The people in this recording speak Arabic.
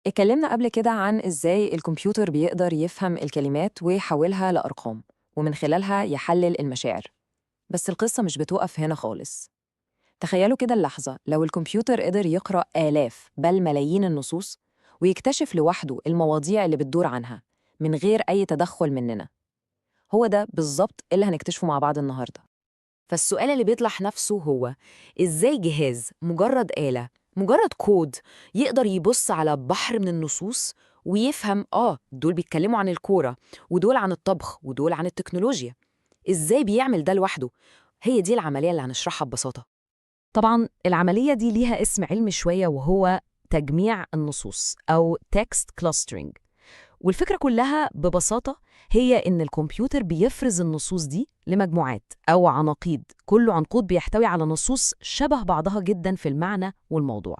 اتكلمنا قبل كده عن إزاي الكمبيوتر بيقدر يفهم الكلمات ويحولها لأرقام ومن خلالها يحلل المشاعر. بس القصة مش بتوقف هنا خالص. تخيلوا كده اللحظة لو الكمبيوتر قدر يقرأ آلاف بل ملايين النصوص ويكتشف لوحده المواضيع اللي بتدور عنها من غير أي تدخل مننا. هو ده بالظبط اللي هنكتشفه مع بعض النهاردة. فالسؤال اللي بيطرح نفسه هو إزاي جهاز مجرد آلة مجرد كود يقدر يبص على بحر من النصوص ويفهم دول بيتكلموا عن الكورة ودول عن الطبخ ودول عن التكنولوجيا. إزاي بيعمل ده لوحده؟ هي دي العملية اللي هنشرحها ببساطة. طبعاً العملية دي ليها اسم علمي شوية وهو تجميع النصوص أو text clustering. والفكرة كلها ببساطة هي إن الكمبيوتر بيفرز النصوص دي لمجموعات أو عناقيد، كل عنقود بيحتوي على نصوص شبه بعضها جداً في المعنى والموضوع.